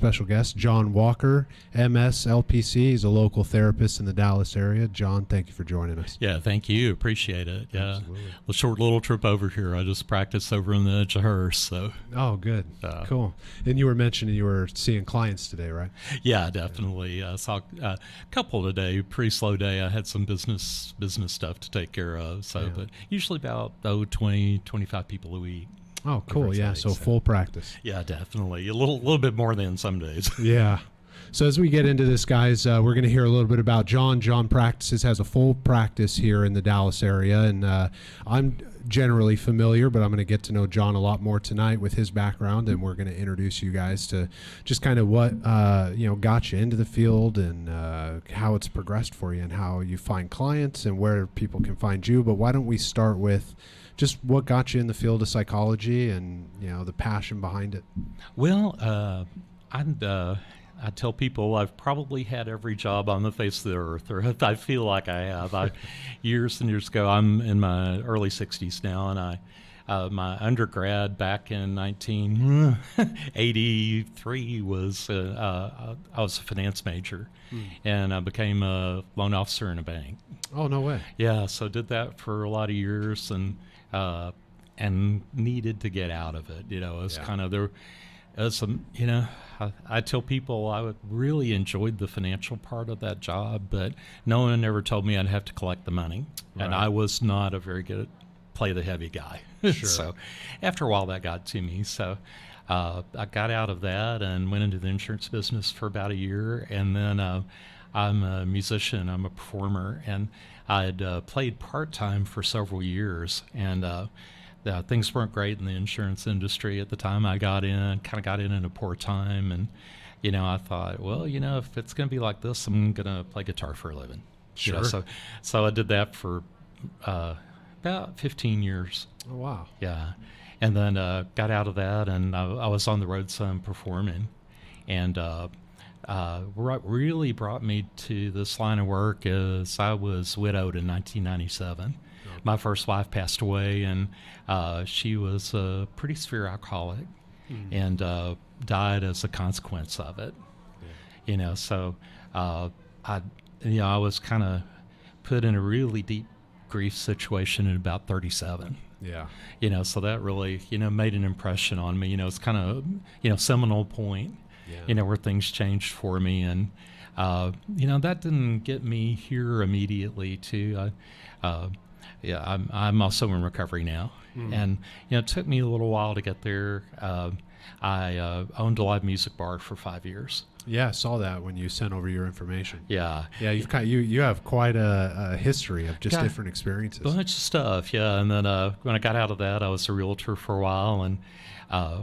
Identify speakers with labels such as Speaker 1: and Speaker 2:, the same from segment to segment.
Speaker 1: special guest, John Walker M.S. LPC. He's a local therapist in the Dallas area. John, thank you for joining us.
Speaker 2: Yeah, thank you. Appreciate it. Yeah,
Speaker 1: Absolutely.
Speaker 2: A short little trip over here. I just practiced over in the edge of Hearst. So.
Speaker 1: Oh, good. Cool. And you were mentioning you were seeing clients today, right?
Speaker 2: Yeah, definitely. Saw a couple today. Pretty slow day. I had some business stuff to take care of. So, but usually about 20, 25 people a week.
Speaker 1: Oh, cool. Yeah, so full practice.
Speaker 2: Yeah, definitely. A little bit more than some days.
Speaker 1: Yeah. So as we get into this, guys, we're going to hear a little bit about John. John has a full practice here in the Dallas area, and I'm generally familiar, but I'm going to get to know John a lot more tonight with his background, and we're going to introduce you guys to just kind of what got you into the field and how it's progressed for you and how you find clients and where people can find you. But why don't we start with just what got you in the field of psychology and the passion behind it?
Speaker 2: Well, I tell people I've probably had every job on the face of the earth, or I feel like I have. Years and years ago, I'm in my early 60s now, and my undergrad back in 1983 was I was a finance major, and I became a loan officer in a bank.
Speaker 1: Oh, no way.
Speaker 2: Yeah, so did that for a lot of years, and needed to get out of it. It was kind of there. I tell people I really enjoyed the financial part of that job, but no one ever told me I'd have to collect the money, and I was not a very good play the heavy guy.
Speaker 1: Sure.
Speaker 2: So after a while that got to me. So I got out of that and went into the insurance business for about a year, and then I'm a musician, I'm a performer, and I had played part-time for several years, and things weren't great in the insurance industry at the time I got in, at a poor time. And, I thought, well, if it's going to be like this, I'm going to play guitar for a living.
Speaker 1: Sure.
Speaker 2: So I did that for about 15 years.
Speaker 1: Oh, wow.
Speaker 2: Yeah. And then got out of that, and I was on the road some performing. And what really brought me to this line of work is I was widowed in 1997. My first wife passed away, and she was a pretty severe alcoholic and died as a consequence of it. So I was kind of put in a really deep grief situation at about 37.
Speaker 1: Yeah.
Speaker 2: So that really, made an impression on me. It's kind of, seminal point, where things changed for me. And, that didn't get me here immediately, too. I'm also in recovery now, and it took me a little while to get there. I owned a live music bar for 5 years.
Speaker 1: Yeah, I saw that when you sent over your information.
Speaker 2: Yeah,
Speaker 1: you have quite a history of just different experiences.
Speaker 2: A bunch of stuff, yeah. And then when I got out of that, I was a realtor for a while, and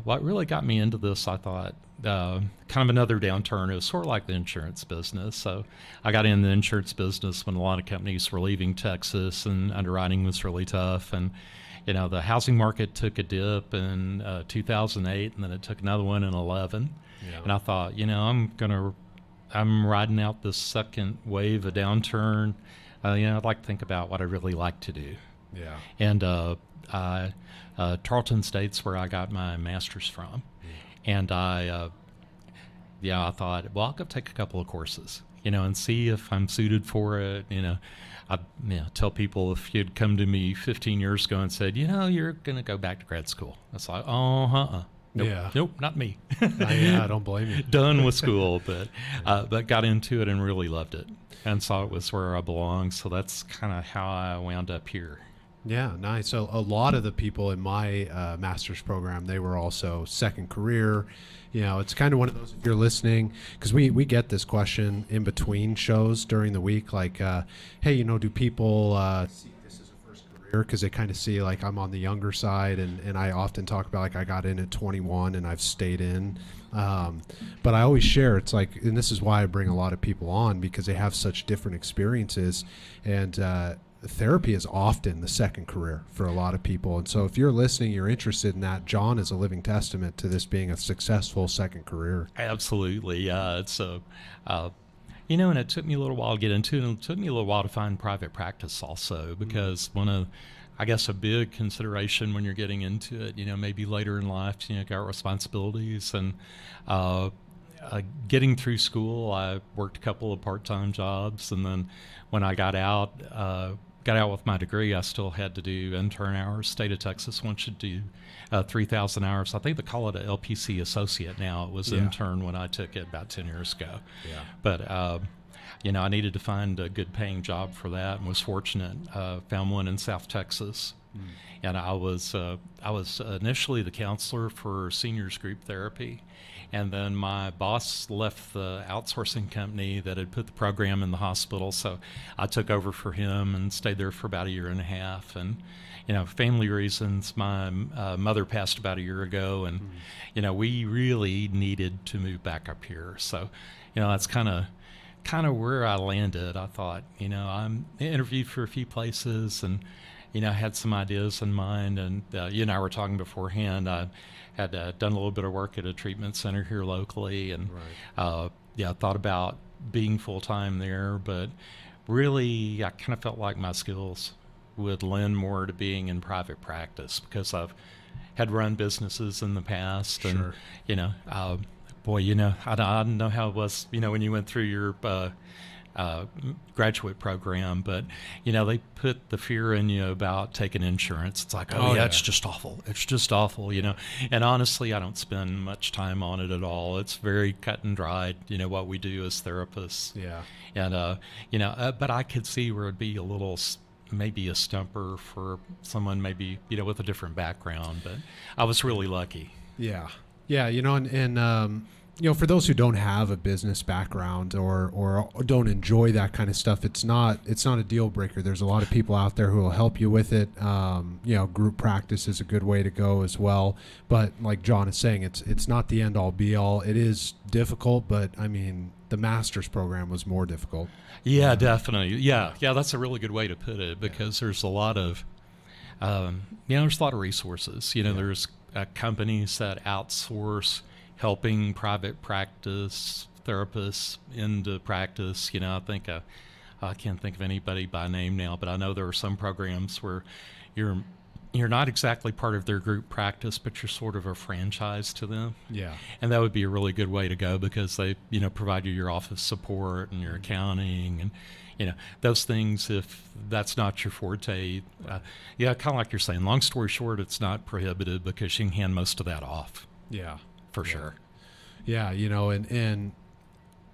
Speaker 2: what really got me into this, I thought, kind of another downturn. It was sort of like the insurance business. So I got in the insurance business when a lot of companies were leaving Texas and underwriting was really tough. And, the housing market took a dip in 2008, and then it took another one in 2011. Yeah. And I thought, I'm riding out this second wave of downturn. I'd like to think about what I really like to do.
Speaker 1: Yeah.
Speaker 2: And Tarleton State's where I got my master's from. And I thought, well, I'll go take a couple of courses, and see if I'm suited for it. I tell people, if you'd come to me 15 years ago and said, you're going to go back to grad school, it's like, nope, nope, not me.
Speaker 1: I don't blame you.
Speaker 2: Done with school, but got into it and really loved it and saw it was where I belonged. So that's kind of how I wound up here.
Speaker 1: Yeah, nice. So a lot of the people in my master's program, they were also second career. It's kind of one of those, if you're listening, because we get this question in between shows during the week, like, hey, do people see this as a first career? Because they kind of see, like, I'm on the younger side, and I often talk about, like, I got in at 21 and I've stayed in. But I always share, it's like, and this is why I bring a lot of people on, because they have such different experiences, and therapy is often the second career for a lot of people. And so if you're listening, you're interested in that, John is a living testament to this being a successful second career.
Speaker 2: Absolutely. Yeah. It's and it took me a little while to get into it, and it took me a little while to find private practice also, because one of, I guess, a big consideration when you're getting into it, maybe later in life, got responsibilities, and getting through school, I worked a couple of part-time jobs, and then when I got out with my degree, I still had to do intern hours. State of Texas wants you to do 3,000 hours. I think they call it an LPC associate now. It was intern when I took it about 10 years ago.
Speaker 1: Yeah.
Speaker 2: But I needed to find a good paying job for that, and was fortunate. Found one in South Texas. And I was initially the counselor for seniors group therapy, and then my boss left the outsourcing company that had put the program in the hospital, so I took over for him and stayed there for about a year and a half. And family reasons, my mother passed about a year ago, and we really needed to move back up here. So that's kind of where I landed. I thought, I'm interviewed for a few places, and I had some ideas in mind, and you and I were talking beforehand. I had done a little bit of work at a treatment center here locally, and I thought about being full-time there, but really I kind of felt like my skills would lend more to being in private practice, because I've had run businesses in the past.
Speaker 1: Sure.
Speaker 2: And I don't know how it was when you went through your graduate program, but they put the fear in you about taking insurance. It's like, it's just awful. It's just awful, And honestly, I don't spend much time on it at all. It's very cut and dried, what we do as therapists.
Speaker 1: Yeah.
Speaker 2: And but I could see where it'd be a little, maybe a stumper for someone maybe with a different background. But I was really lucky.
Speaker 1: Yeah. And for those who don't have a business background or don't enjoy that kind of stuff, it's not a deal breaker. There's a lot of people out there who will help you with it. Group practice is a good way to go as well. But like John is saying, it's not the end all be all. It is difficult, but I mean, the master's program was more difficult.
Speaker 2: Yeah, definitely. Yeah, that's a really good way to put it, because there's a lot of, there's a lot of resources. There's companies that outsource helping private practice therapists into practice. I think I can't think of anybody by name now, but I know there are some programs where you're not exactly part of their group practice, but you're sort of a franchise to them.
Speaker 1: Yeah.
Speaker 2: And that would be a really good way to go, because they provide you your office support and your accounting and those things. If that's not your forte, kind of like you're saying, long story short, it's not prohibited, because you can hand most of that off.
Speaker 1: Yeah.
Speaker 2: For sure.
Speaker 1: Yeah, and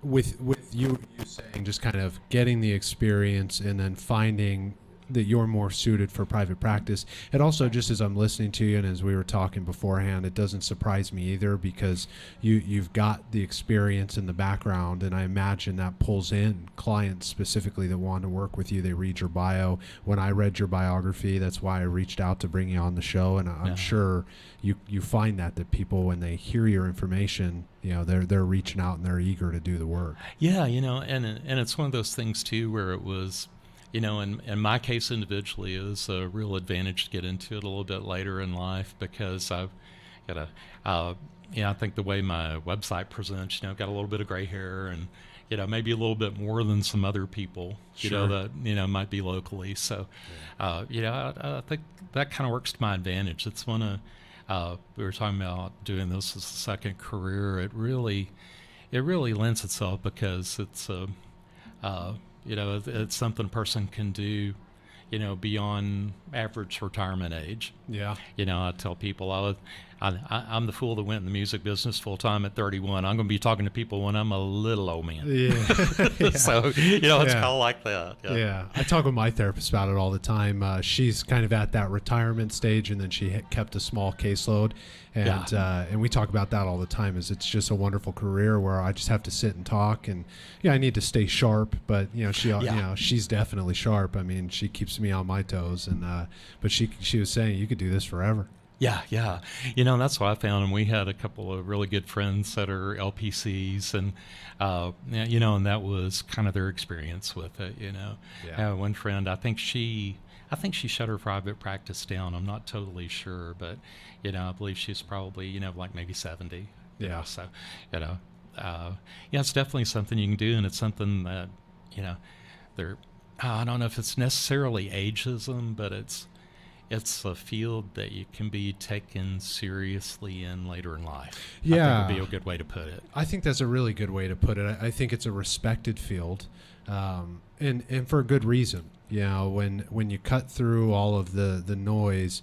Speaker 1: with you saying just kind of getting the experience and then finding that you're more suited for private practice. It also, just as I'm listening to you and as we were talking beforehand, it doesn't surprise me either, because you've got the experience in the background, and I imagine that pulls in clients specifically that want to work with you. They read your bio. When I read your biography, that's why I reached out to bring you on the show, and I'm sure you find that people, when they hear your information, they're reaching out and they're eager to do the work.
Speaker 2: Yeah, and it's one of those things too where it was, in my case individually, it was a real advantage to get into it a little bit later in life, because I've got I think the way my website presents, got a little bit of gray hair, and maybe a little bit more than some other people, that might be locally. So, I think that kind of works to my advantage. It's one of we were talking about doing this as a second career. It really lends itself, because it's it's something a person can do, beyond average retirement age.
Speaker 1: Yeah.
Speaker 2: I tell people I'm the fool that went in the music business full time at 31. I'm going to be talking to people when I'm a little old man.
Speaker 1: Yeah.
Speaker 2: So, it's kind of like that.
Speaker 1: Yeah. I talk with my therapist about it all the time. She's kind of at that retirement stage, and then she kept a small caseload. And we talk about that all the time. Is it's just a wonderful career where I just have to sit and talk, and I need to stay sharp, but she's definitely sharp. I mean, she keeps me on my toes, and but she was saying you could do this forever.
Speaker 2: Yeah. And that's what I found. And we had a couple of really good friends that are LPCs, and and that was kind of their experience with it. One friend, I think she shut her private practice down. I'm not totally sure, but I believe she's probably like maybe 70.
Speaker 1: Yeah.
Speaker 2: So it's definitely something you can do, and it's something that I don't know if it's necessarily ageism, but it's it's a field that you can be taken seriously in later in life.
Speaker 1: Yeah.
Speaker 2: I think would be a good way to put it.
Speaker 1: I think that's a really good way to put it. I think it's a respected field, and for a good reason. You know, when you cut through all of the noise,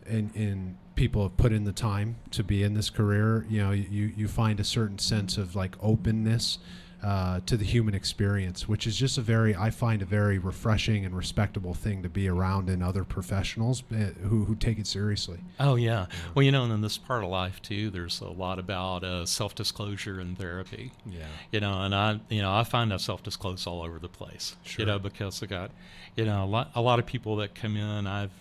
Speaker 1: and people have put in the time to be in this career, you know, you find a certain sense of like openness to the human experience, which is just I find a very refreshing and respectable thing to be around in other professionals who take it seriously.
Speaker 2: Oh yeah. Well, you know, and in this part of life too, there's a lot about self-disclosure in therapy.
Speaker 1: Yeah.
Speaker 2: You know, and I find I self-disclose all over the place.
Speaker 1: Sure.
Speaker 2: You know, because I got, you know, a lot of people that come in, I've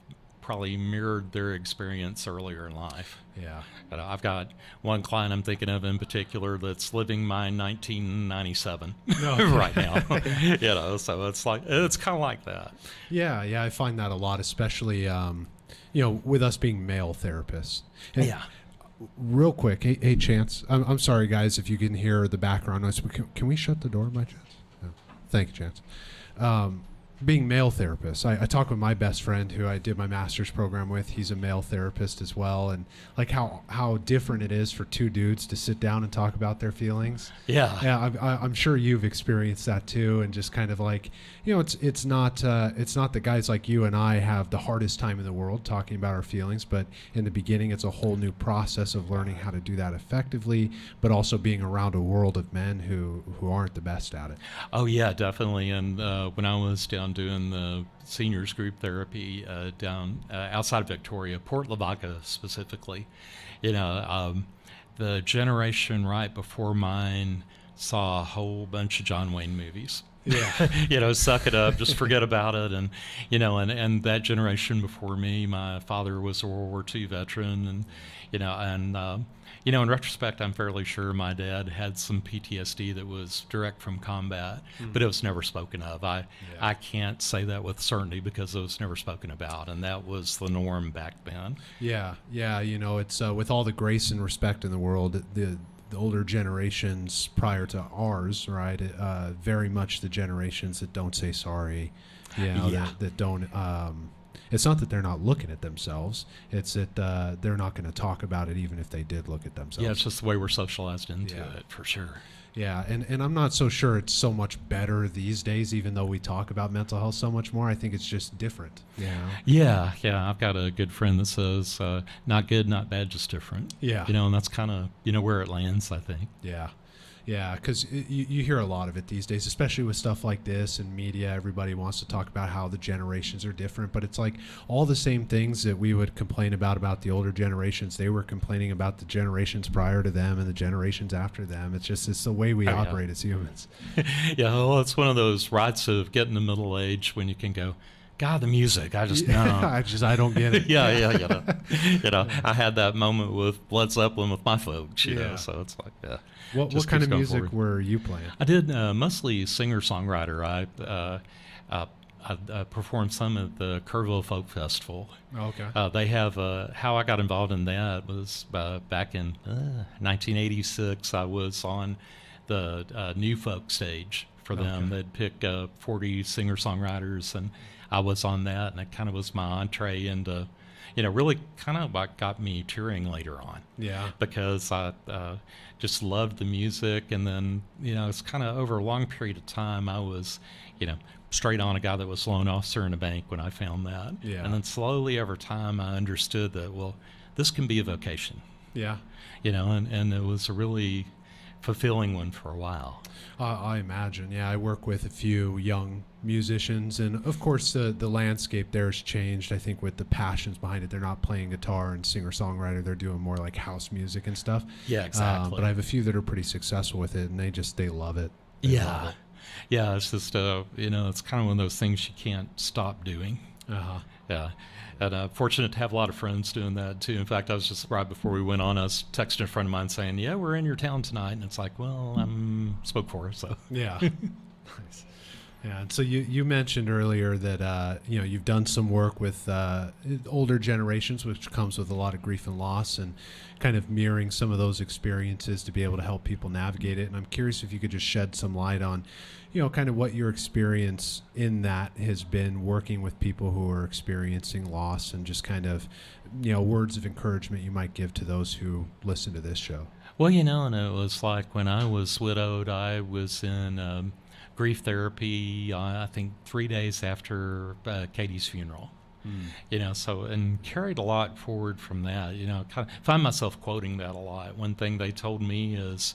Speaker 2: probably mirrored their experience earlier in life.
Speaker 1: Yeah.
Speaker 2: But I've got one client I'm thinking of in particular that's living my 1997 right now. You know, so it's kind of like that.
Speaker 1: Yeah, I find that a lot, especially you know, with us being male therapists. And
Speaker 2: yeah.
Speaker 1: Real quick, hey Chance, I'm sorry guys if you can hear the background noise. Can we shut the door by chance? No. Thank you, Chance. Being male therapists, I talk with my best friend who I did my master's program with. He's a male therapist as well, and like how different it is for two dudes to sit down and talk about their feelings.
Speaker 2: Yeah,
Speaker 1: I'm sure you've experienced that too, and just kind of like, you know, it's not that guys like you and I have the hardest time in the world talking about our feelings, but in the beginning it's a whole new process of learning how to do that effectively, but also being around a world of men who aren't the best at it.
Speaker 2: Oh yeah, definitely. And when I was down doing the seniors group therapy down outside of Victoria, Port Lavaca specifically, you know, the generation right before mine saw a whole bunch of John Wayne movies.
Speaker 1: Yeah.
Speaker 2: You know, suck it up, just forget about it. And, you know, and that generation before me, my father was a World War II veteran, and, you know, in retrospect, I'm fairly sure my dad had some PTSD that was direct from combat, but it was never spoken of. I can't say that with certainty because it was never spoken about, and that was the norm back then.
Speaker 1: Yeah, you know, it's with all the grace and respect in the world, the older generations prior to ours, right? Very much the generations that don't say sorry, you know, that don't. It's not that they're not looking at themselves. It's that they're not going to talk about it, even if they did look at themselves.
Speaker 2: Yeah, it's just the way we're socialized into it, for sure.
Speaker 1: Yeah, and I'm not so sure it's so much better these days, even though we talk about mental health so much more. I think it's just different.
Speaker 2: Yeah. I've got a good friend that says, not good, not bad, just different.
Speaker 1: Yeah.
Speaker 2: You know, and that's kind of, you know, where it lands, I think.
Speaker 1: Yeah, because you hear a lot of it these days, especially with stuff like this and media. Everybody wants to talk about how the generations are different, but it's like all the same things that we would complain about the older generations. They were complaining about the generations prior to them and the generations after them. It's the way we operate as humans.
Speaker 2: Yeah, well, it's one of those rights of getting to middle age when you can go, God, the music, I just know.
Speaker 1: I don't get it.
Speaker 2: Yeah. You know, I had that moment with Led Zeppelin with my folks, you know, so it's like, yeah.
Speaker 1: What kind of music were you playing?
Speaker 2: I did mostly singer-songwriter. I performed some at the Kerrville Folk Festival.
Speaker 1: Oh, okay.
Speaker 2: They have, how I got involved in that was back in 1986. I was on the New Folk stage for them.
Speaker 1: Okay.
Speaker 2: They'd pick 40 singer-songwriters, and I was on that, and it kind of was my entree into, you know, really kind of what got me touring later on.
Speaker 1: Yeah.
Speaker 2: Because I just loved the music, and then, you know, it's kind of over a long period of time, I was, you know, straight on a guy that was a loan officer in a bank when I found that.
Speaker 1: Yeah.
Speaker 2: And then slowly over time, I understood that, well, this can be a vocation.
Speaker 1: Yeah.
Speaker 2: You know, and it was a really fulfilling one for a while.
Speaker 1: I imagine. Yeah, I work with a few young musicians, and of course the landscape there has changed. I think with the passions behind it, they're not playing guitar and singer-songwriter, they're doing more like house music and stuff.
Speaker 2: Yeah, exactly.
Speaker 1: But I have a few that are pretty successful with it, and they love it. They love it.
Speaker 2: Yeah, it's just you know, it's kind of one of those things you can't stop doing. Yeah. And fortunate to have a lot of friends doing that too. In fact, I was just right before we went on, I was texting a friend of mine saying, yeah, we're in your town tonight. And it's like, well, I'm spoke for, so.
Speaker 1: Yeah. Nice. Yeah, and so you mentioned earlier that you've done some work with older generations, which comes with a lot of grief and loss, and kind of mirroring some of those experiences to be able to help people navigate it. And I'm curious if you could just shed some light on, kind of what your experience in that has been working with people who are experiencing loss, and just kind of, words of encouragement you might give to those who listen to this show.
Speaker 2: Well, and it was like when I was widowed, I was in grief therapy, I think 3 days after Katie's funeral. So, and carried a lot forward from that, kind of find myself quoting that a lot. One thing they told me is,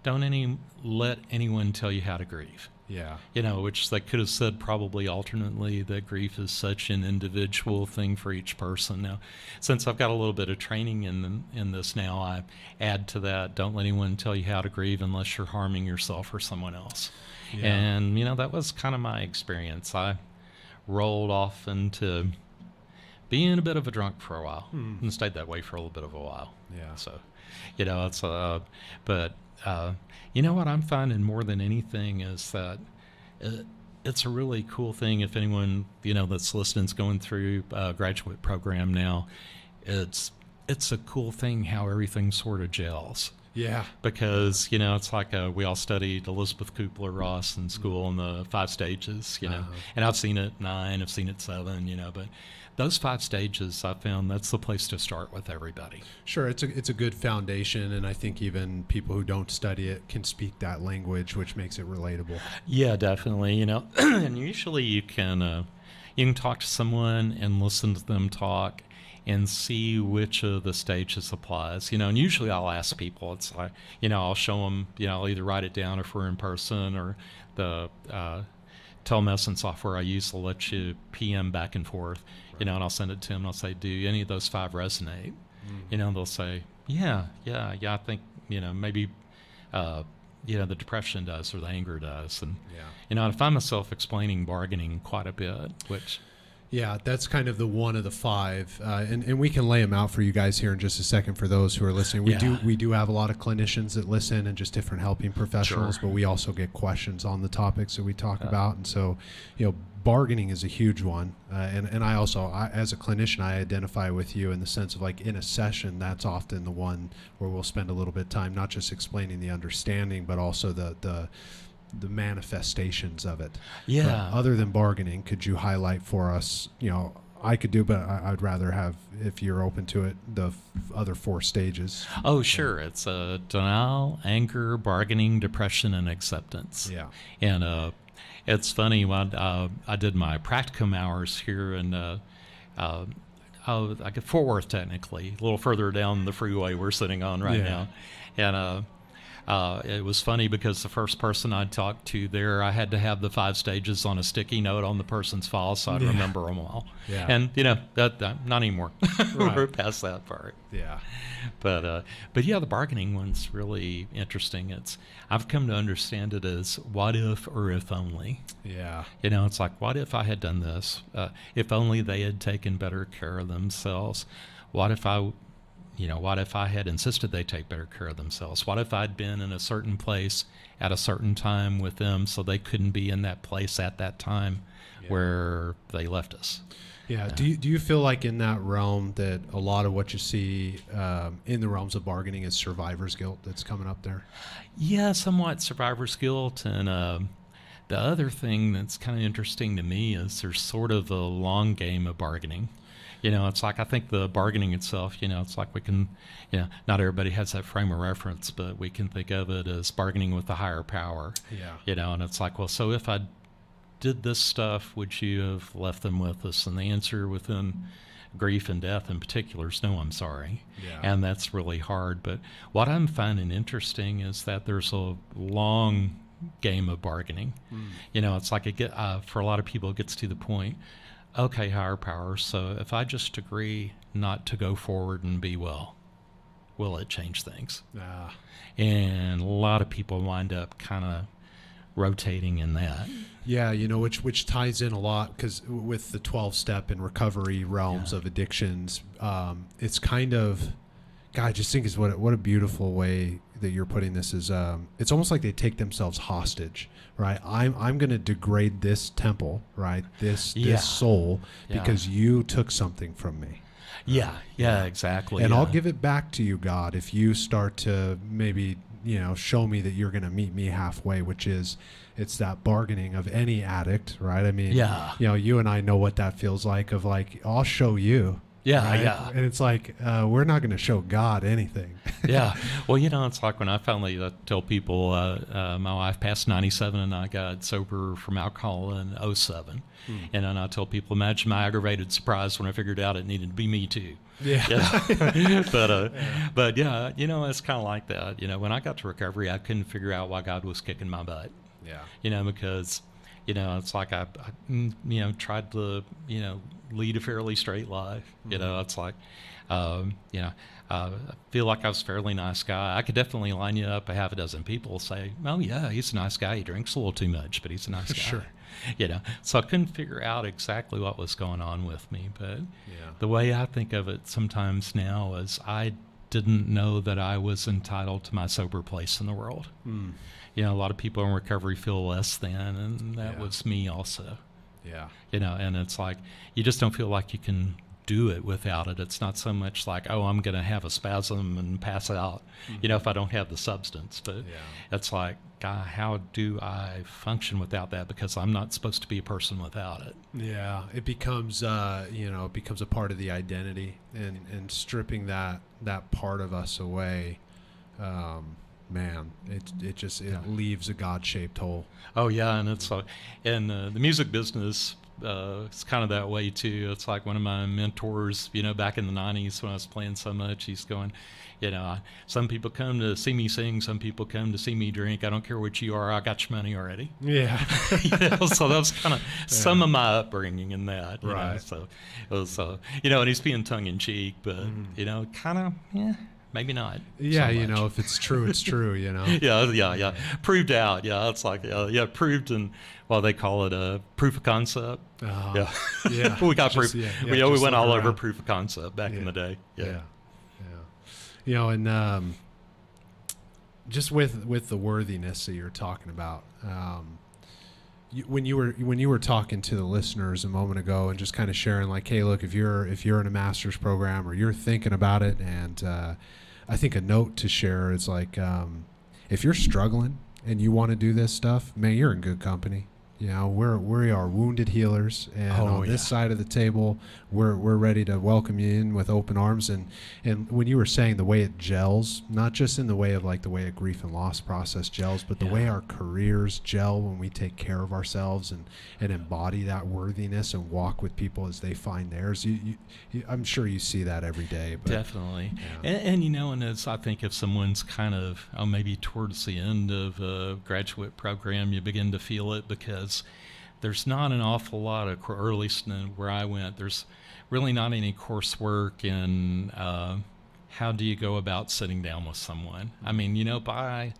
Speaker 2: don't let anyone tell you how to grieve.
Speaker 1: Yeah.
Speaker 2: Which they could have said probably alternately, that grief is such an individual thing for each person. Now, since I've got a little bit of training in this now, I add to that, don't let anyone tell you how to grieve unless you're harming yourself or someone else. Yeah. And, that was kind of my experience. I rolled off into being a bit of a drunk for a while and stayed that way for a little bit of a while.
Speaker 1: Yeah.
Speaker 2: So, it's, but, what I'm finding more than anything is that it's a really cool thing. If anyone, that's listening is going through a graduate program now, it's a cool thing how everything sort of gels.
Speaker 1: Yeah.
Speaker 2: Because, it's like we all studied Elizabeth Kubler-Ross in school in the 5 stages, and I've seen it 9, I've seen it 7, but those 5 stages, I found that's the place to start with everybody.
Speaker 1: Sure. It's a good foundation, and I think even people who don't study it can speak that language, which makes it relatable.
Speaker 2: Yeah, definitely. And usually you can talk to someone and listen to them talk and see which of the stages applies, and usually I'll ask people, it's like, I'll show them, I'll either write it down if we're in person, or the telemedicine software I use will let you PM back and forth, right. And I'll send it to them and I'll say, do any of those 5 resonate? They'll say, yeah, I think, maybe, the depression does, or the anger does. And, I find myself explaining bargaining quite a bit, which...
Speaker 1: Yeah, that's kind of the one of the 5, and we can lay them out for you guys here in just a second for those who are listening. We do have a lot of clinicians that listen, and just different helping professionals, sure. But we also get questions on the topics that we talk about, and so bargaining is a huge one, and I also, as a clinician, I identify with you in the sense of, like, in a session, that's often the one where we'll spend a little bit of time not just explaining the understanding, but also the manifestations of it.
Speaker 2: Yeah.
Speaker 1: But other than bargaining, could you highlight for us, I could do, but I'd rather have, if you're open to it, the other 4 stages.
Speaker 2: Oh, sure. It's denial, anger, bargaining, depression, and acceptance.
Speaker 1: Yeah.
Speaker 2: And it's funny, when I did my practicum hours here in I get Fort Worth, technically, a little further down the freeway we're sitting on right now. And it was funny because the first person I talked to there, I had to have the 5 stages on a sticky note on the person's file so I'd remember them all. Yeah. And, that not anymore. Right. We're past that part.
Speaker 1: Yeah.
Speaker 2: But yeah, the bargaining one's really interesting. I've come to understand it as what if or if only.
Speaker 1: Yeah.
Speaker 2: It's like, what if I had done this? If only they had taken better care of themselves. What if I had insisted they take better care of themselves? What if I'd been in a certain place at a certain time with them so they couldn't be in that place at that time where they left us?
Speaker 1: Yeah. Do you feel like in that realm that a lot of what you see in the realms of bargaining is survivor's guilt that's coming up there? Yeah,
Speaker 2: somewhat survivor's guilt. And the other thing that's kind of interesting to me is there's sort of a long game of bargaining. It's like, I think the bargaining itself, it's like we can, not everybody has that frame of reference, but we can think of it as bargaining with the higher power.
Speaker 1: Yeah.
Speaker 2: And it's like, well, so if I did this stuff, would you have left them with us? And the answer within grief and death in particular is no, I'm sorry.
Speaker 1: Yeah.
Speaker 2: And that's really hard. But what I'm finding interesting is that there's a long game of bargaining. It's like for a lot of people, it gets to the point, okay, higher power, so if I just agree not to go forward and be well, will it change things? And a lot of people wind up kind of rotating in that.
Speaker 1: Yeah, which ties in a lot, because with the 12-step and recovery realms of addictions, it's kind of, God, I just think is what a beautiful way that you're putting this is, it's almost like they take themselves hostage, right? I'm going to degrade this temple, right? This soul, because you took something from me.
Speaker 2: Yeah, exactly.
Speaker 1: And I'll give it back to you, God, if you start to maybe, show me that you're going to meet me halfway, which is, it's that bargaining of any addict, right? I mean, you and I know what that feels like, of like, I'll show you. Right? And it's like, we're not going to show God anything.
Speaker 2: Well, it's like when I finally tell people, my wife passed 97 and I got sober from alcohol in '07. And then I tell people, imagine my aggravated surprise when I figured out it needed to be me too. But it's kind of like that. When I got to recovery, I couldn't figure out why God was kicking my butt. Because it's like I tried to, lead a fairly straight life. It's like, I feel like I was a fairly nice guy. I could definitely line you up a half a dozen people say, oh yeah, he's a nice guy. He drinks a little too much, but he's a nice guy.
Speaker 1: Sure.
Speaker 2: So I couldn't figure out exactly what was going on with me. But the way I think of it sometimes now is I didn't know that I was entitled to my sober place in the world. A lot of people in recovery feel less than, and that was me also. And it's like, you just don't feel like you can do it without it. It's not so much like, oh, I'm going to have a spasm and pass out, if I don't have the substance. But it's like, God, how do I function without that? Because I'm not supposed to be a person without it.
Speaker 1: It becomes, it becomes a part of the identity, and stripping that part of us away, man, it leaves a God-shaped hole.
Speaker 2: Oh yeah, and it's like, and the music business, it's kind of that way too. It's like one of my mentors, back in the '90s when I was playing so much, he's going, some people come to see me sing, some people come to see me drink. I don't care what you are, I got your money already. So that was kind of some of my upbringing in that.
Speaker 1: Right.
Speaker 2: So it was, and he's being tongue in cheek, but kind of, maybe not.
Speaker 1: So if it's true, it's true,
Speaker 2: Proved out. It's like, proved, and they call it a proof of concept. We got proof. We went all over proof of concept back in the day.
Speaker 1: And just with the worthiness that you're talking about, when you were talking to the listeners a moment ago and just kind of sharing like, hey, look, if you're in a master's program or you're thinking about it, and I think a note to share is like, if you're struggling and you want to do this stuff, man, you're in good company. We are wounded healers, and on this side of the table, we're ready to welcome you in with open arms. And when you were saying the way it gels, not just in the way of like the way a grief and loss process gels, but the way our careers gel when we take care of ourselves and embody that worthiness and walk with people as they find theirs. I'm sure you see that every day. But,
Speaker 2: definitely. And as I think if someone's kind of maybe towards the end of a graduate program, you begin to feel it, because there's not an awful lot of, or at least where I went, there's really not any coursework in how do you go about sitting down with someone. I mean, I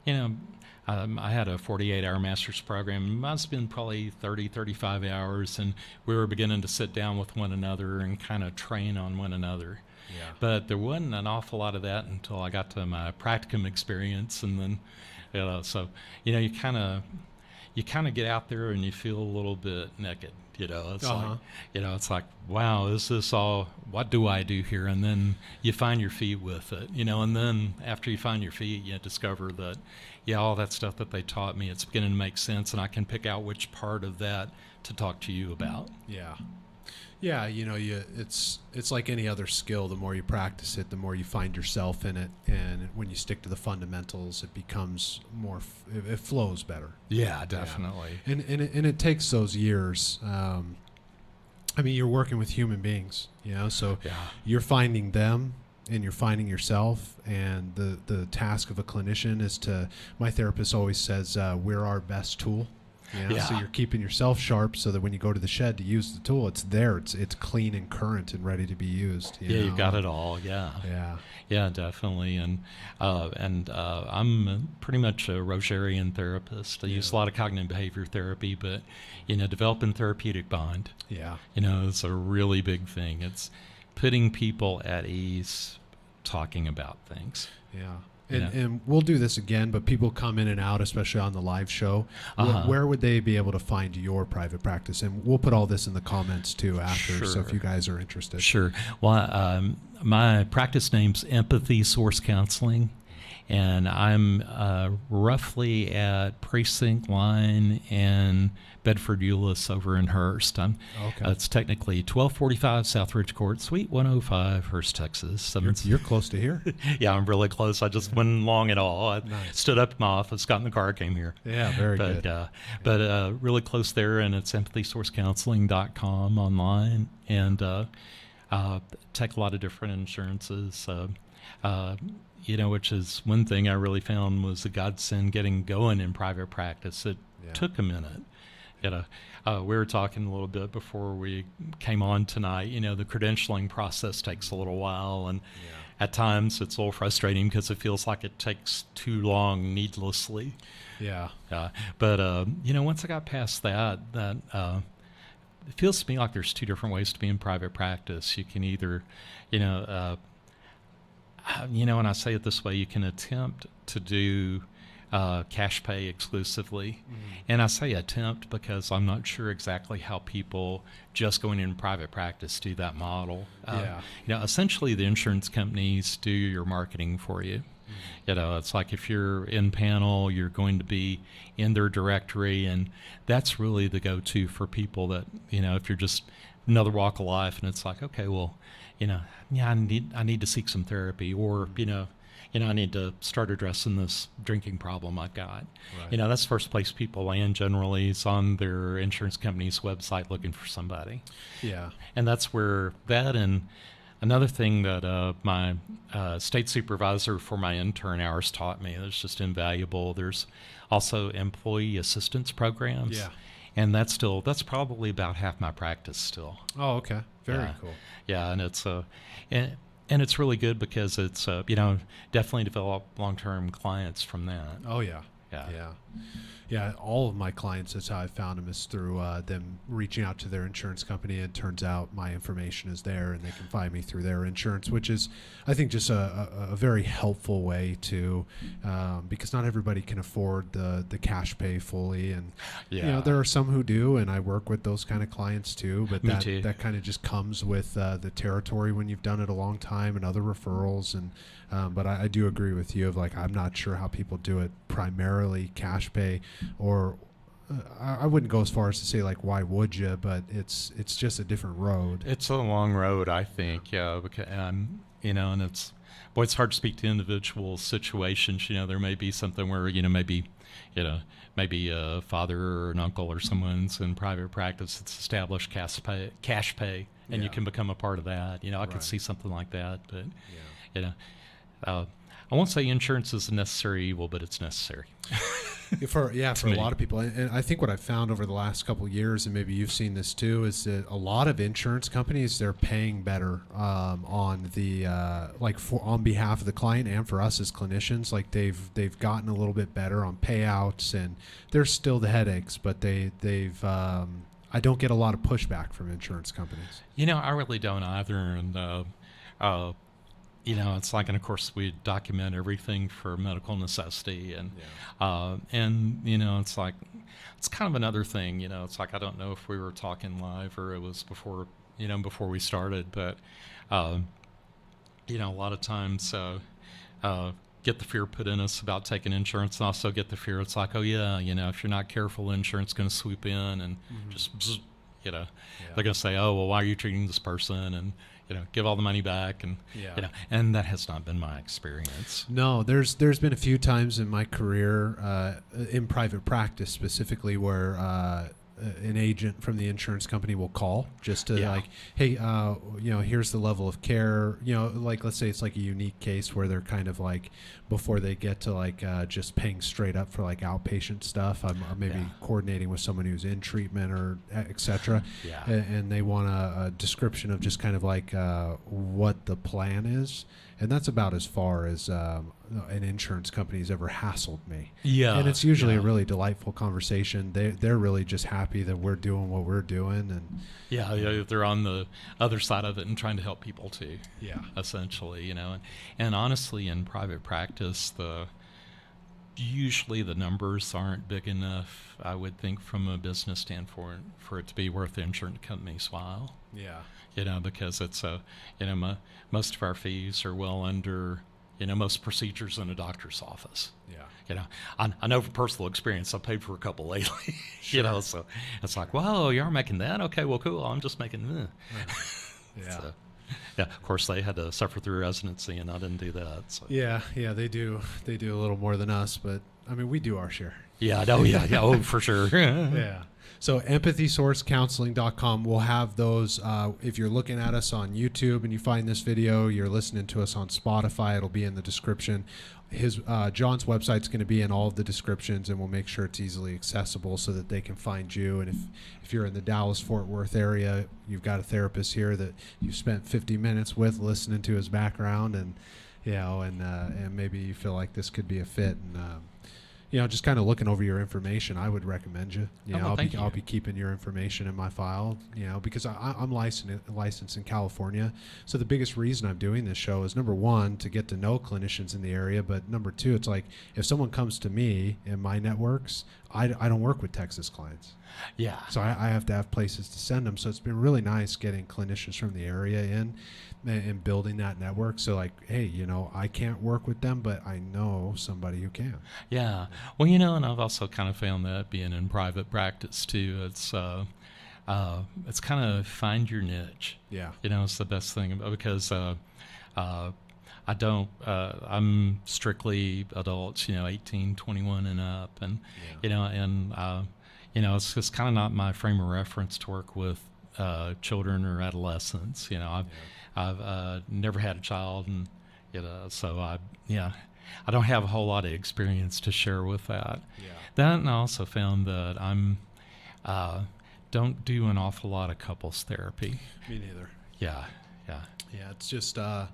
Speaker 2: had a 48-hour master's program. It must have been probably 30, 35 hours, and we were beginning to sit down with one another and kind of train on one another. But there wasn't an awful lot of that until I got to my practicum experience, and then, you kind of get out there and you feel a little bit naked. It's like, it's like, wow, is this all, what do I do here? And then you find your feet with it, and then after you find your feet, you discover that, all that stuff that they taught me, it's beginning to make sense, and I can pick out which part of that to talk to you about. It's
Speaker 1: like any other skill. The more you practice it, the more you find yourself in it, and when you stick to the fundamentals, it becomes more. It flows better.
Speaker 2: Definitely.
Speaker 1: And it takes those years. You're working with human beings, so you're finding them and you're finding yourself. And the task of a clinician is to. My therapist always says, we're our best tool. So you're keeping yourself sharp so that when you go to the shed to use the tool, it's there. It's clean and current and ready to be used.
Speaker 2: You've got it all. Yeah, definitely. And I'm pretty much a Rogerian therapist. I use a lot of cognitive behavior therapy, but developing therapeutic bond. It's a really big thing. It's putting people at ease, talking about things.
Speaker 1: And we'll do this again, but people come in and out, especially on the live show.
Speaker 2: Uh-huh.
Speaker 1: Where would they be able to find your private practice? And we'll put all this in the comments too after, so if you guys are interested.
Speaker 2: Sure. Well, my practice name's Empathy Source Counseling, and I'm roughly at Precinct Line and Bedford Euless over in Hurst. It's technically 1245 South Ridge Court, Suite 105, Hurst, Texas.
Speaker 1: You're close to here.
Speaker 2: Yeah, I'm really close. I just went along at all. I stood up in my office, got in the car, came here.
Speaker 1: Yeah, very good.
Speaker 2: But really close there, and it's empathysourcecounseling.com online, and take a lot of different insurances. Which is one thing I really found was a godsend getting going in private practice. It took a minute. We were talking a little bit before we came on tonight. The credentialing process takes a little while, and at times it's a little frustrating because it feels like it takes too long needlessly.
Speaker 1: Yeah.
Speaker 2: But once I got past that it feels to me like there's two different ways to be in private practice. You can either, and I say it this way, you can attempt to do cash pay exclusively. And I say attempt because I'm not sure exactly how people just going in private practice do that model. Essentially the insurance companies do your marketing for you. It's like if you're in panel, you're going to be in their directory, and that's really the go-to for people that, if you're just another walk of life and it's like, okay, well, I need to seek some therapy, or, I need to start addressing this drinking problem I've got. Right. That's the first place people land generally is on their insurance company's website looking for somebody.
Speaker 1: Yeah.
Speaker 2: And that's where that, and another thing that my state supervisor for my intern hours taught me that's just invaluable. There's also employee assistance programs.
Speaker 1: Yeah.
Speaker 2: And that's probably about half my practice still.
Speaker 1: Oh, okay. Very cool.
Speaker 2: Yeah, and it's and it's really good because it's definitely develop long-term clients from that.
Speaker 1: Oh yeah. Yeah, all of my clients, that's how I found them, is through them reaching out to their insurance company. And it turns out my information is there and they can find me through their insurance, which is, I think, just a very helpful way to, because not everybody can afford the cash pay fully. And, there are some who do, and I work with those kind of clients too. But that kind of just comes with the territory when you've done it a long time and other referrals. And but I do agree with you of like, I'm not sure how people do it primarily cash pay, or I wouldn't go as far as to say like, why would you? But it's just a different road.
Speaker 2: It's a long road, I think. Yeah, because, and it's hard to speak to individual situations. There may be something where maybe a father or an uncle or someone's in private practice that's established cash pay, and you can become a part of that. I could see something like that, but I won't say insurance is a necessary evil, but it's necessary.
Speaker 1: for a lot of people. And I think what I've found over the last couple of years, and maybe you've seen this too, is that a lot of insurance companies, they're paying better on the on behalf of the client and for us as clinicians. Like they've gotten a little bit better on payouts, and there's still the headaches, but they've I don't get a lot of pushback from insurance companies.
Speaker 2: I really don't either, and it's like, and of course we document everything for medical necessity, and it's like, it's kind of another thing, it's like, I don't know if we were talking live or it was before we started, but a lot of times get the fear put in us about taking insurance, and also get the fear, it's like, oh yeah, if you're not careful, insurance is going to swoop in and just they're going to say, oh well, why are you treating this person, and give all the money back, and and that has not been my experience.
Speaker 1: No, there's been a few times in my career in private practice specifically where an agent from the insurance company will call just to like, hey, here's the level of care, like let's say it's like a unique case where they're kind of like, before they get to like just paying straight up for like outpatient stuff, I'm maybe coordinating with someone who's in treatment or etc. And they want a description of just kind of like what the plan is. and that's about as far as an insurance company's ever hassled me.
Speaker 2: Yeah,
Speaker 1: And it's usually
Speaker 2: yeah.
Speaker 1: a really delightful conversation. They're really just happy that we're doing what we're doing, and
Speaker 2: Yeah, they're on the other side of it and trying to help people too.
Speaker 1: yeah,
Speaker 2: Essentially, and honestly, in private practice, usually the numbers aren't big enough, I would think, from a business standpoint, for it to be worth the insurance company's while.
Speaker 1: yeah,
Speaker 2: Because it's most of our fees are well under, most procedures in a doctor's office.
Speaker 1: yeah.
Speaker 2: I know from personal experience, I paid for a couple lately.
Speaker 1: Sure.
Speaker 2: So it's like, whoa, you are making that? Okay, well, cool. I'm just making.
Speaker 1: Yeah.
Speaker 2: So, yeah. Of course, they had to suffer through residency, and I didn't do that. So.
Speaker 1: Yeah, they do a little more than us, but I mean, we do our share.
Speaker 2: Yeah, I know. Yeah, oh, for sure.
Speaker 1: Yeah. So empathysourcecounseling.com, we'll have those. If you're looking at us on YouTube and you find this video, you're listening to us on Spotify, it'll be in the description. John's website's going to be in all of the descriptions, and we'll make sure it's easily accessible so that they can find you. And if you're in the Dallas-Fort Worth area, you've got a therapist here that you've spent 50 minutes with listening to his background, and and maybe you feel like this could be a fit, and just kind of looking over your information, I would recommend you. I'll be keeping your information in my file, because I'm licensed in California. So the biggest reason I'm doing this show is, number one, to get to know clinicians in the area. But number two, it's like, if someone comes to me in my networks, I don't work with Texas clients.
Speaker 2: Yeah.
Speaker 1: So I have to have places to send them. So it's been really nice getting clinicians from the area in and building that network. So like, hey, I can't work with them, but I know somebody who can.
Speaker 2: Yeah. Well, and I've also kind of found that being in private practice too, it's kind of find your niche.
Speaker 1: Yeah.
Speaker 2: It's the best thing, because I'm strictly adults, 18, 21 and up. And, it's just kind of not my frame of reference to work with children or adolescents. I've never had a child, and, so I don't have a whole lot of experience to share with that.
Speaker 1: Yeah.
Speaker 2: Then I also found that don't do an awful lot of couples therapy.
Speaker 1: Me neither.
Speaker 2: Yeah.
Speaker 1: Yeah, it's just I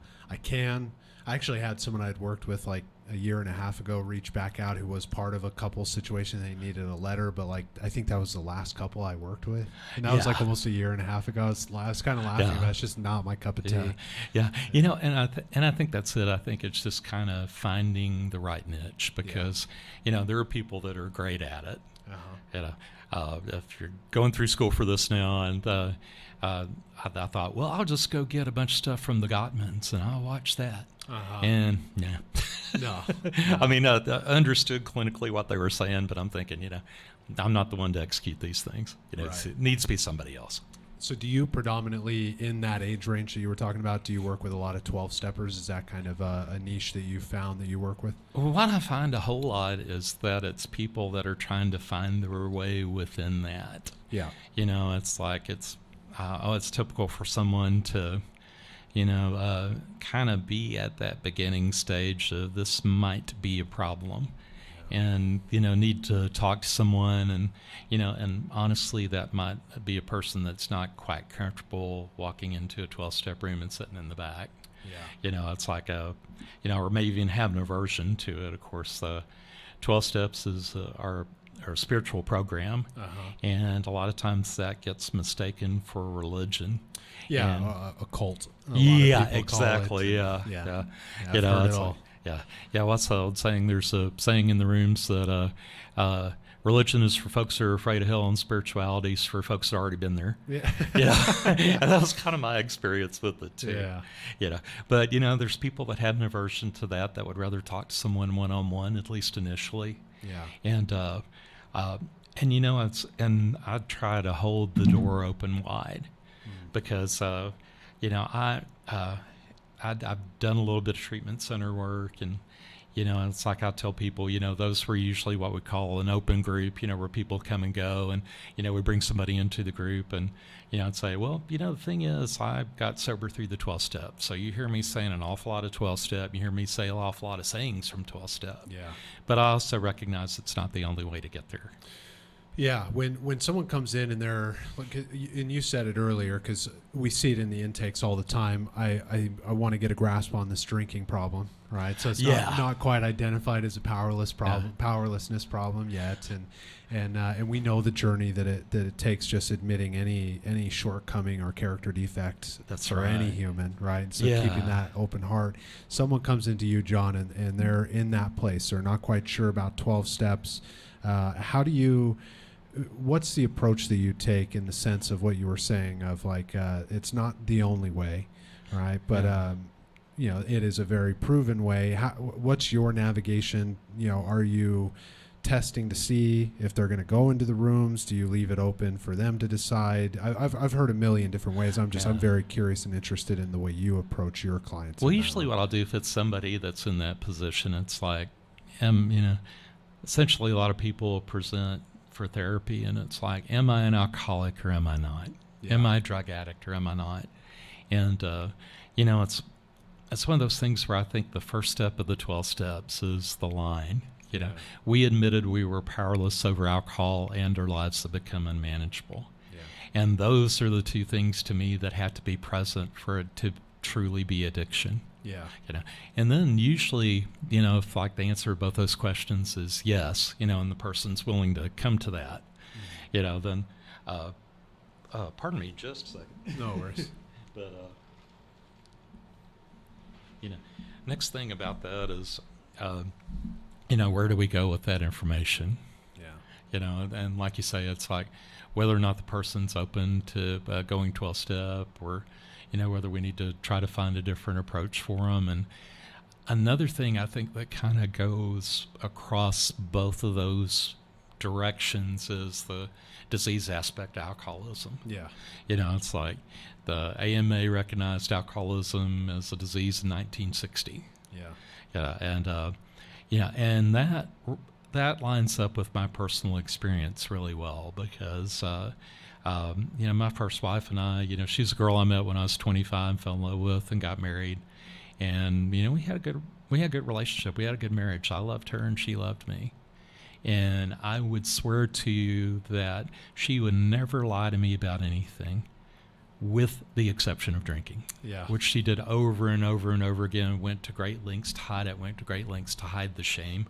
Speaker 1: actually had someone I'd worked with like a year and a half ago reach back out who was part of a couple situation. They needed a letter, but I think that was the last couple I worked with, and that was like almost a year and a half ago. I was kind of laughing, but it's just not my cup of tea.
Speaker 2: Yeah. And I think that's it. I think it's just kind of finding the right niche, because there are people that are great at it. If you're going through school for this now, and I thought, well, I'll just go get a bunch of stuff from the Gottmans and I'll watch that. And
Speaker 1: No.
Speaker 2: I mean, I understood clinically what they were saying, but I'm thinking, I'm not the one to execute these things.
Speaker 1: Right.
Speaker 2: It needs to be somebody else.
Speaker 1: So do you predominantly, in that age range that you were talking about, do you work with a lot of 12-steppers? Is that kind of a niche that you found that you work with?
Speaker 2: Well, what I find a whole lot is that it's people that are trying to find their way within that.
Speaker 1: Yeah.
Speaker 2: It's like it's typical for someone to, kind of be at that beginning stage of this might be a problem. And need to talk to someone, and and honestly, that might be a person that's not quite comfortable walking into a 12-step room and sitting in the back. It's like or maybe even have an aversion to it. Of course, 12 steps is our spiritual program, and a lot of times that gets mistaken for religion.
Speaker 1: Yeah, a cult.
Speaker 2: Yeah, exactly. Yeah.
Speaker 1: I've heard it all.
Speaker 2: Yeah. What's the old saying? There's a saying in the rooms that religion is for folks who are afraid of hell, and spirituality is for folks that have already been there.
Speaker 1: Yeah.
Speaker 2: And that was kind of my experience with it too.
Speaker 1: Yeah.
Speaker 2: But there's people that have an aversion to that would rather talk to someone one-on-one, at least initially.
Speaker 1: Yeah.
Speaker 2: And I try to hold the door open wide, because I've done a little bit of treatment center work, and it's like I tell people, those were usually what we call an open group, where people come and go, and we bring somebody into the group, and I'd say, well, the thing is, I got sober through the 12 step, so you hear me saying an awful lot of 12 step, you hear me say an awful lot of sayings from 12 step,
Speaker 1: Yeah.
Speaker 2: but I also recognize it's not the only way to get there.
Speaker 1: Yeah, when someone comes in and they're like, and you said it earlier because we see it in the intakes all the time. I want to get a grasp on this drinking problem, right? So it's not quite identified as a powerlessness problem yet, and we know the journey that it takes just admitting any shortcoming or character defect for any human, right? So keeping that open heart. Someone comes into you, John, and they're in that place. They're not quite sure about 12 steps. How do you? What's the approach that you take in the sense of what you were saying of like it's not the only way, right? But it is a very proven way. What's your navigation? Are you testing to see if they're going to go into the rooms? Do you leave it open for them to decide? I've heard a million different ways. I'm very curious and interested in the way you approach your clients.
Speaker 2: Well, usually what I'll do if it's somebody that's in that position, it's like, essentially a lot of people present for therapy and it's like, am I an alcoholic or am I not? Yeah. Am I a drug addict or am I not? And it's one of those things where I think the first step of the 12 steps is the line. We admitted we were powerless over alcohol and our lives have become unmanageable. Yeah. And those are the two things to me that have to be present for it to truly be addiction.
Speaker 1: Yeah.
Speaker 2: And then usually, if like the answer to both those questions is yes, and the person's willing to come to that, then, pardon me, just a second.
Speaker 1: No worries.
Speaker 2: But, next thing about that is, where do we go with that information? Yeah. And like you say, it's like whether or not the person's open to going 12-step or, whether we need to try to find a different approach for them. And another thing I think that kind of goes across both of those directions is the disease aspect of alcoholism. Yeah. It's like the AMA recognized alcoholism as a disease in 1960. Yeah. Yeah. And that lines up with my personal experience really well because, my first wife and I, she's a girl I met when I was 25, fell in love with and got married. And, we had a good relationship. We had a good marriage. I loved her and she loved me. And I would swear to you that she would never lie to me about anything with the exception of drinking, which she did over and over and over again, went to great lengths to hide it, went to great lengths to hide the shame.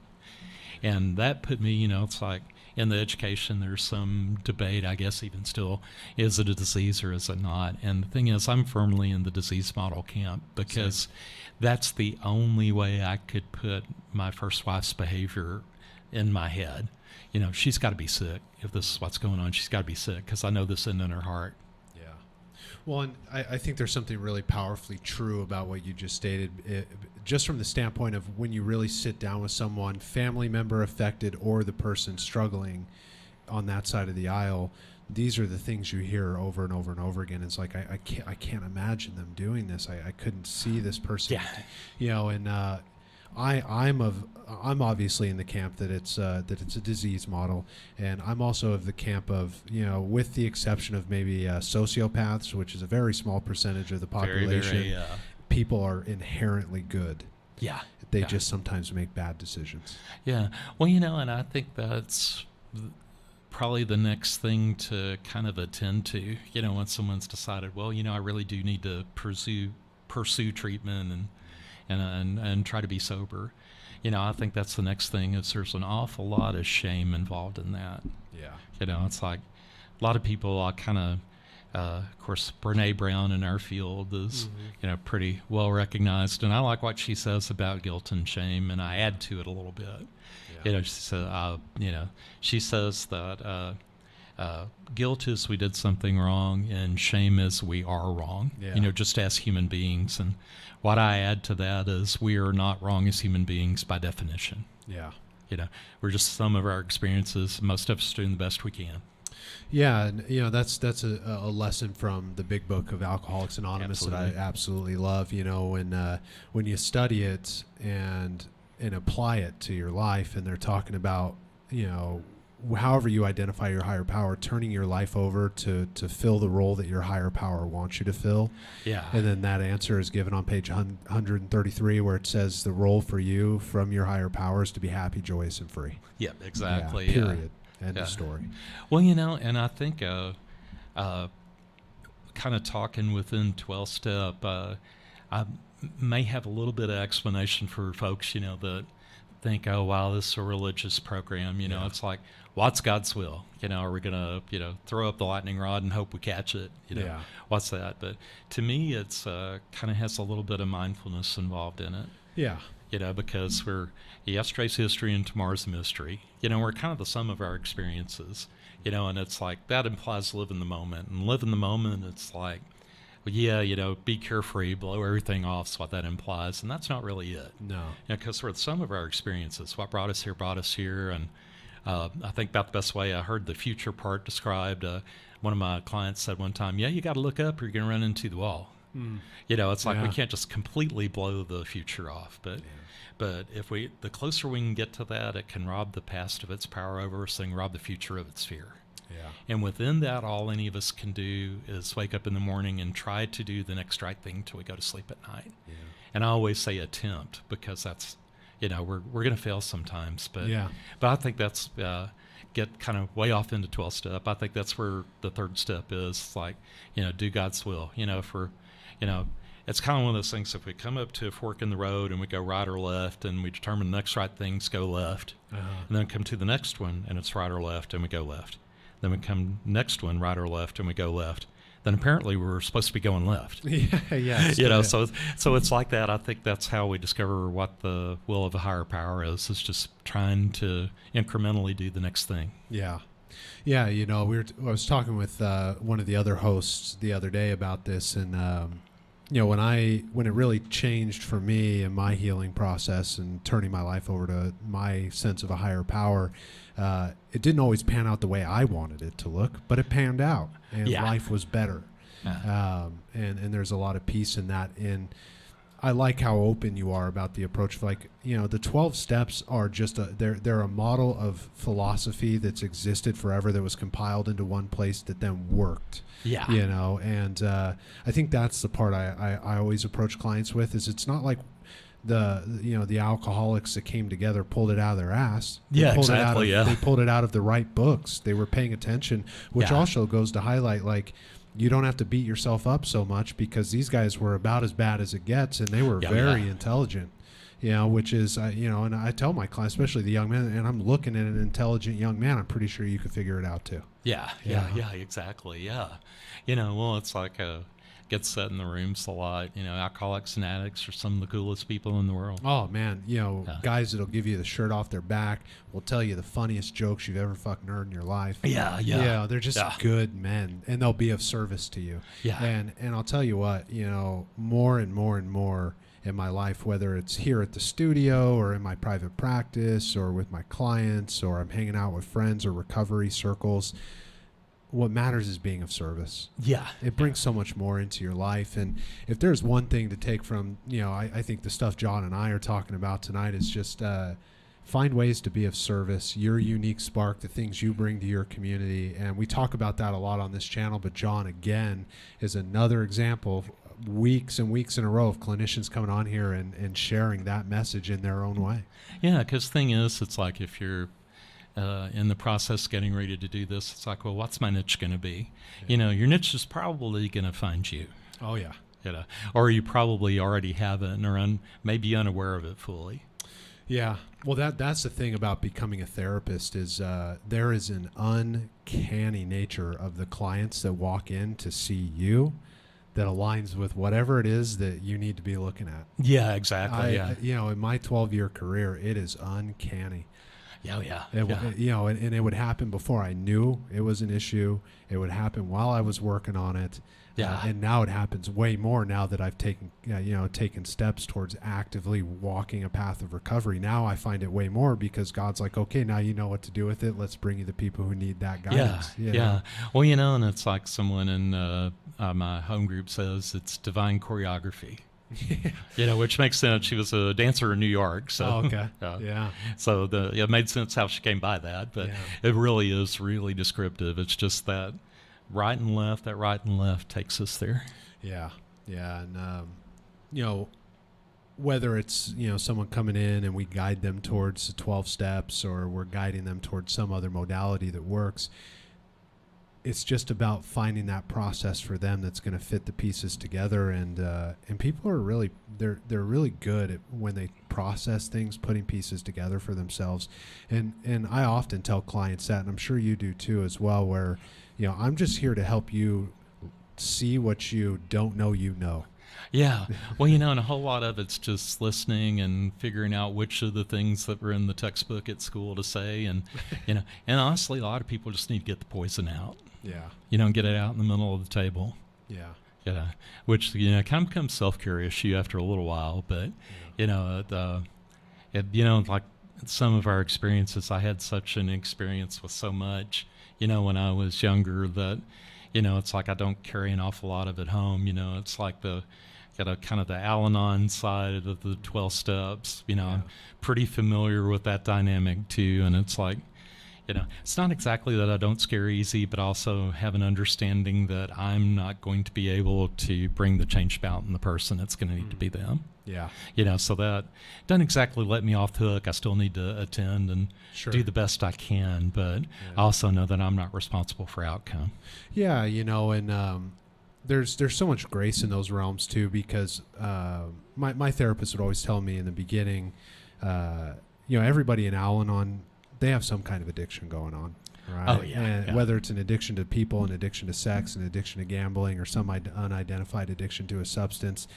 Speaker 2: And that put me, it's like in the education, there's some debate, I guess, even still, is it a disease or is it not? And the thing is, I'm firmly in the disease model camp because that's the only way I could put my first wife's behavior in my head. She's got to be sick. If this is what's going on, she's got to be sick because I know this isn't in her heart.
Speaker 1: Well, and I think there's something really powerfully true about what you just stated, just from the standpoint of when you really sit down with someone, family member affected or the person struggling on that side of the aisle, these are the things you hear over and over and over again. It's like, I can't imagine them doing this. I couldn't see this person, and I'm obviously in the camp that it's a disease model, and I'm also of the camp of with the exception of maybe sociopaths, which is a very small percentage of the population. Very, people are inherently good. Yeah, they just sometimes make bad decisions.
Speaker 2: Yeah, well, and I think that's probably the next thing to kind of attend to. When someone's decided, well, I really do need to pursue treatment and try to be sober. I think that's the next thing is there's an awful lot of shame involved in that. Yeah. It's like a lot of people of course, Brene Brown in our field is, pretty well recognized. And I like what she says about guilt and shame, and I add to it a little bit. Yeah. She says that guilt is we did something wrong, and shame is we are wrong, just as human beings. And what I add to that is we are not wrong as human beings by definition. Yeah. We're just some of our experiences. Most of us doing the best we can.
Speaker 1: Yeah, and that's a lesson from the big book of Alcoholics Anonymous that I absolutely love. When you study it and apply it to your life, and they're talking about however you identify your higher power, turning your life over to fill the role that your higher power wants you to fill. Yeah. And then that answer is given on page 133, where it says the role for you from your higher power is to be happy, joyous, and free.
Speaker 2: Yep, exactly.
Speaker 1: Yeah, period. End of story.
Speaker 2: Well, and I think kind of talking within 12-step, I may have a little bit of explanation for folks, that think, oh, wow, this is a religious program. It's like, what's God's will? Are we going to, throw up the lightning rod and hope we catch it? What's that? But to me, it's kind of has a little bit of mindfulness involved in it.
Speaker 1: Yeah.
Speaker 2: Because we're yesterday's history and tomorrow's a mystery. We're kind of the sum of our experiences, and it's like that implies live in the moment. And live in the moment, it's like, well, yeah, be carefree, blow everything off is what that implies. And that's not really it.
Speaker 1: No.
Speaker 2: Because we're the sum of our experiences. What brought us here. And I think about the best way I heard the future part described. One of my clients said one time, you got to look up or you're going to run into the wall. It's like we can't just completely blow the future off, but if the closer we can get to that, it can rob the past of its power over us and rob the future of its fear.
Speaker 1: Yeah.
Speaker 2: And within that, all any of us can do is wake up in the morning and try to do the next right thing till we go to sleep at night.
Speaker 1: Yeah.
Speaker 2: And I always say attempt, because that's, we're going to fail sometimes, but I think that's get kind of way off into 12-step. I think that's where the third step is, like, do God's will. If we're it's kind of one of those things, if we come up to a fork in the road and we go right or left and we determine the next right things go left, and then come to the next one and it's right or left and we go left. Then we come next one, right or left, and we go left. Then apparently we're supposed to be going left. So it's like that. I think that's how we discover what the will of a higher power is just trying to incrementally do the next thing.
Speaker 1: Yeah. Yeah, I was talking with one of the other hosts the other day about this, and when it really changed for me in my healing process and turning my life over to my sense of a higher power, it didn't always pan out the way I wanted it to look, but it panned out, and life was better. And there's a lot of peace in that. And I like how open you are about the approach of, like, the 12 steps are just they're a model of philosophy that's existed forever, that was compiled into one place that then worked.
Speaker 2: Yeah.
Speaker 1: And I think that's the part I always approach clients with, is it's not like the alcoholics that came together pulled it out of their ass.
Speaker 2: They
Speaker 1: pulled it out of the right books. They were paying attention, which also goes to highlight, like, you don't have to beat yourself up so much, because these guys were about as bad as it gets, and they were very intelligent, which is, and I tell my clients, especially the young men, and I'm looking at an intelligent young man, I'm pretty sure you could figure it out too.
Speaker 2: Yeah, exactly. Yeah. Well, it's like gets said in the rooms a lot, alcoholics and addicts are some of the coolest people in the world.
Speaker 1: Oh man, guys that'll give you the shirt off their back, will tell you the funniest jokes you've ever fucking heard in your life. Yeah, they're just good men, and they'll be of service to you.
Speaker 2: Yeah.
Speaker 1: And I'll tell you what, more and more and more in my life, whether it's here at the studio or in my private practice or with my clients, or I'm hanging out with friends or recovery circles, what matters is being of service.
Speaker 2: Yeah.
Speaker 1: It brings so much more into your life. And if there's one thing to take from, I think the stuff John and I are talking about tonight is just find ways to be of service, your unique spark, the things you bring to your community. And we talk about that a lot on this channel, but John, again, is another example of weeks and weeks in a row of clinicians coming on here and sharing that message in their own way.
Speaker 2: Yeah, because the thing is, it's like, if you're in the process getting ready to do this, it's like, well, what's my niche going to be? Your niche is probably going to find you.
Speaker 1: Oh yeah.
Speaker 2: Or you probably already have it and are maybe unaware of it fully.
Speaker 1: Yeah. Well, that's the thing about becoming a therapist, is there is an uncanny nature of the clients that walk in to see you that aligns with whatever it is that you need to be looking at.
Speaker 2: Yeah, exactly.
Speaker 1: In my 12-year career, it is uncanny.
Speaker 2: Yeah.
Speaker 1: And it would happen before I knew it was an issue. It would happen while I was working on it.
Speaker 2: Yeah.
Speaker 1: And now it happens way more now that I've taken steps towards actively walking a path of recovery. Now I find it way more, because God's like, okay, now you know what to do with it. Let's bring you the people who need that guidance.
Speaker 2: Yeah. Well, and it's like someone in my home group says it's divine choreography. Which makes sense. She was a dancer in New York, so
Speaker 1: okay. Yeah.
Speaker 2: So it made sense how she came by that, but it really is really descriptive. It's just that right and left takes us there.
Speaker 1: Yeah. And whether it's, someone coming in and we guide them towards the 12 steps, or we're guiding them towards some other modality that works, it's just about finding that process for them that's going to fit the pieces together. And people are really, they're really good at, when they process things, putting pieces together for themselves. And I often tell clients that, and I'm sure you do too as well, where, I'm just here to help you see what you don't know you know.
Speaker 2: Yeah. Well, and a whole lot of it's just listening and figuring out which of the things that were in the textbook at school to say. And, and honestly, a lot of people just need to get the poison out.
Speaker 1: Yeah.
Speaker 2: Get it out in the middle of the table.
Speaker 1: Yeah.
Speaker 2: Yeah. Which, kind of becomes self-care issue after a little while. But, like some of our experiences, I had such an experience with so much, when I was younger that, it's like I don't carry an awful lot of it home. It's like got a kind of the Al-Anon side of the 12 steps. I'm pretty familiar with that dynamic too. And it's like, it's not exactly that I don't scare easy, but also have an understanding that I'm not going to be able to bring the change about in the person. It's going to need to be them.
Speaker 1: Yeah.
Speaker 2: So that doesn't exactly let me off the hook. I still need to attend and do the best I can, but I also know that I'm not responsible for outcome.
Speaker 1: Yeah, and there's so much grace in those realms too, because my therapist would always tell me in the beginning, everybody in Al-Anon, they have some kind of addiction going on, right?
Speaker 2: Oh, yeah.
Speaker 1: And whether it's an addiction to people, an addiction to sex, an addiction to gambling, or some unidentified addiction to a substance,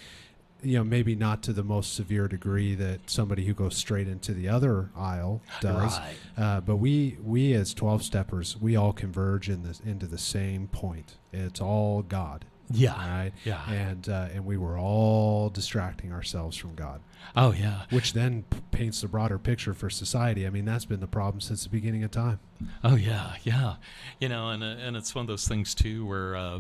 Speaker 1: maybe not to the most severe degree that somebody who goes straight into the other aisle does.
Speaker 2: Right.
Speaker 1: But we as 12-steppers, we all converge into the same point. It's all God.
Speaker 2: Yeah.
Speaker 1: Right.
Speaker 2: Yeah.
Speaker 1: And we were all distracting ourselves from God.
Speaker 2: Oh, yeah.
Speaker 1: Which then paints the broader picture for society. I mean, that's been the problem since the beginning of time.
Speaker 2: Oh, yeah. Yeah. And it's one of those things too where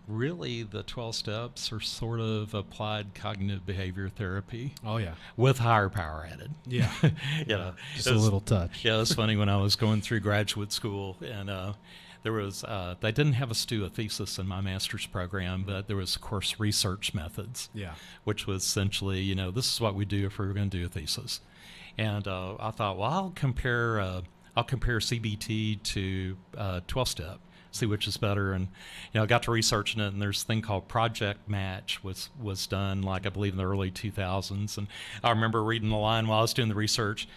Speaker 2: really the 12 steps are sort of applied cognitive behavior therapy.
Speaker 1: Oh, yeah.
Speaker 2: With higher power added.
Speaker 1: Yeah. Just a little touch.
Speaker 2: Yeah, it was funny when I was going through graduate school, and there was they didn't have us do a thesis in my master's program, but there was, of course, research methods.
Speaker 1: Yeah.
Speaker 2: Which was essentially, this is what we do if we were going to do a thesis. And I thought, well, I'll compare CBT to 12-step, see which is better. And I got to researching it, and there's a thing called Project Match was done, like I believe in the early 2000s. And I remember reading the line while I was doing the research.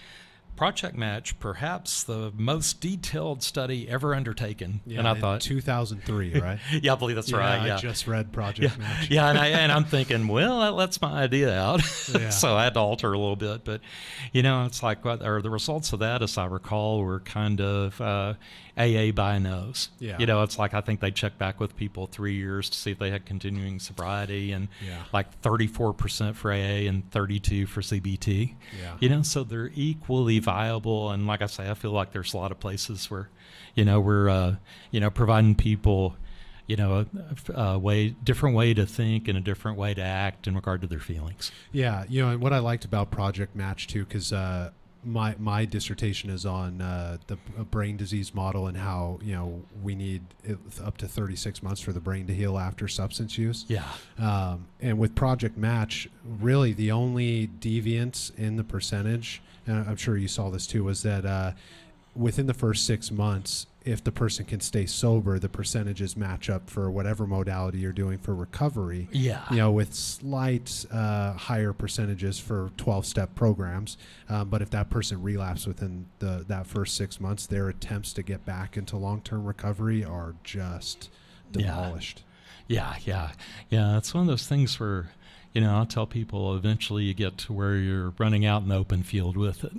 Speaker 2: Project Match, perhaps the most detailed study ever undertaken.
Speaker 1: Yeah,
Speaker 2: and I thought
Speaker 1: 2003, right?
Speaker 2: Yeah, I believe that's right. Yeah,
Speaker 1: I just read Project Match.
Speaker 2: Yeah, and I'm thinking, well, that lets my idea out.
Speaker 1: Yeah.
Speaker 2: So I had to alter a little bit, but it's like the results of that, as I recall, were kind of AA by a nose.
Speaker 1: Yeah.
Speaker 2: It's like I think they checked back with people 3 years to see if they had continuing sobriety, and like 34% for AA and 32% for CBT.
Speaker 1: Yeah.
Speaker 2: So they're equally viable. And like I say, I feel like there's a lot of places where, we're providing people, a different way to think and a different way to act in regard to their feelings.
Speaker 1: Yeah. And what I liked about Project Match too, because my dissertation is on the brain disease model, and how we need up to 36 months for the brain to heal after substance use.
Speaker 2: Yeah.
Speaker 1: And with Project Match, really the only deviance in the percentage, and I'm sure you saw this too, was that within the first 6 months, if the person can stay sober, the percentages match up for whatever modality you're doing for recovery.
Speaker 2: Yeah.
Speaker 1: With slight higher percentages for 12-step programs. But if that person relapses within that first 6 months, their attempts to get back into long-term recovery are just demolished.
Speaker 2: Yeah. It's one of those things where, I'll tell people eventually you get to where you're running out in the open field with it,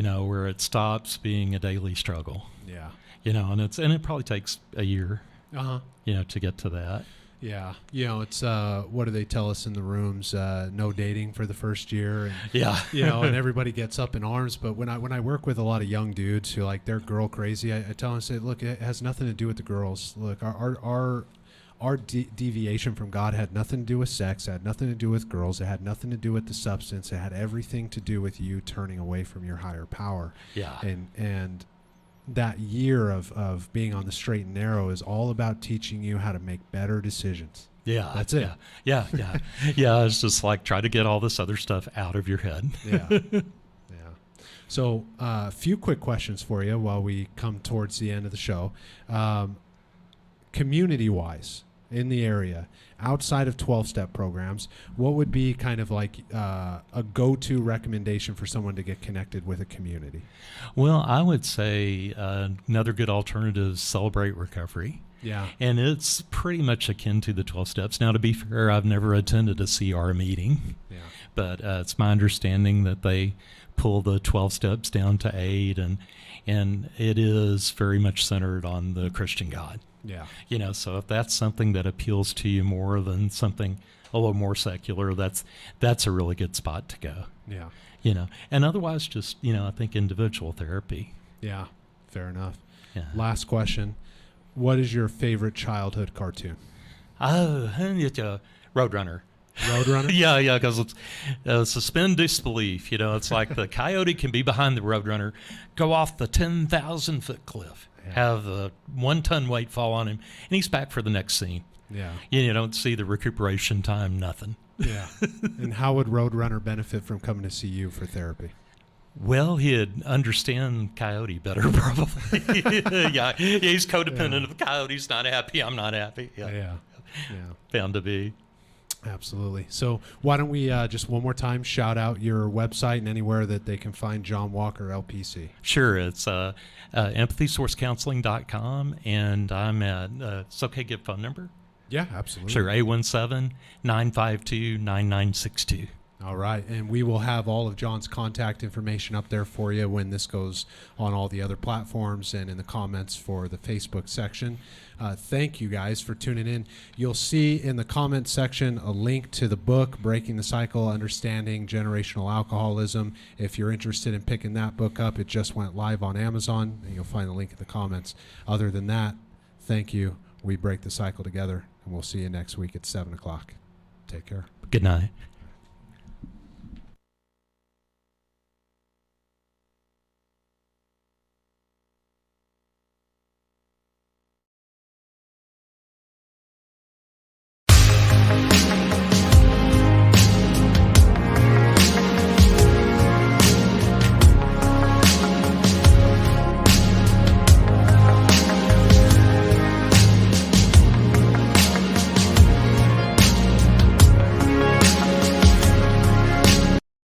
Speaker 2: where it stops being a daily struggle.
Speaker 1: Yeah.
Speaker 2: And it probably takes a year, to get to that.
Speaker 1: Yeah. It's, what do they tell us in the rooms? No dating for the first year. And, and everybody gets up in arms. But when I work with a lot of young dudes who, like, they're girl crazy, I tell them, say, look, it has nothing to do with the girls. Look, our deviation from God had nothing to do with sex, it had nothing to do with girls, it had nothing to do with the substance, it had everything to do with you turning away from your higher power.
Speaker 2: Yeah.
Speaker 1: And that year of being on the straight and narrow is all about teaching you how to make better decisions.
Speaker 2: Yeah.
Speaker 1: That's it.
Speaker 2: Yeah. It's just like try to get all this other stuff out of your head.
Speaker 1: Yeah. Yeah. So a few quick questions for you while we come towards the end of the show. Community-wise, in the area, outside of 12-step programs, what would be kind of like a go-to recommendation for someone to get connected with a community?
Speaker 2: Well, I would say another good alternative is Celebrate Recovery.
Speaker 1: Yeah.
Speaker 2: And it's pretty much akin to the 12 steps. Now, to be fair, I've never attended a CR meeting,
Speaker 1: Yeah.
Speaker 2: but it's my understanding that they pull the 12 steps down to 8, and it is very much centered on the Christian God.
Speaker 1: Yeah.
Speaker 2: You know, so if that's something that appeals to you more than something a little more secular, that's a really good spot to go.
Speaker 1: Yeah.
Speaker 2: You know, and otherwise just, you know, I think individual therapy.
Speaker 1: Yeah. Fair enough.
Speaker 2: Yeah.
Speaker 1: Last question. What is your favorite childhood cartoon?
Speaker 2: Oh, it's a Roadrunner.
Speaker 1: Roadrunner?
Speaker 2: Yeah, because it's suspend disbelief. You know, it's like the coyote can be behind the Roadrunner, go off the 10,000-foot cliff, have a 1-ton weight fall on him, and he's back for the next scene.
Speaker 1: Yeah.
Speaker 2: You don't see the recuperation time, nothing.
Speaker 1: Yeah. And how would Roadrunner benefit from coming to see you for therapy?
Speaker 2: Well, he'd understand Coyote better, probably. Yeah, he's codependent of the Coyote. He's not happy. I'm not happy.
Speaker 1: Yeah.
Speaker 2: Found to be.
Speaker 1: Absolutely. So why don't we just one more time shout out your website and anywhere that they can find John Walker LPC.
Speaker 2: Sure. It's empathysourcecounseling.com, and I'm at, it's okay to give phone number?
Speaker 1: Yeah, absolutely.
Speaker 2: Sure, 817-952-9962.
Speaker 1: All right. And we will have all of John's contact information up there for you when this goes on all the other platforms and in the comments for the Facebook section. Thank you guys for tuning in. You'll see in the comment section a link to the book, Breaking the Cycle, Understanding Generational Alcoholism. If you're interested in picking that book up, it just went live on Amazon, and you'll find the link in the comments. Other than that, thank you. We break the cycle together, and we'll see you next week at 7 o'clock. Take care.
Speaker 2: Good night.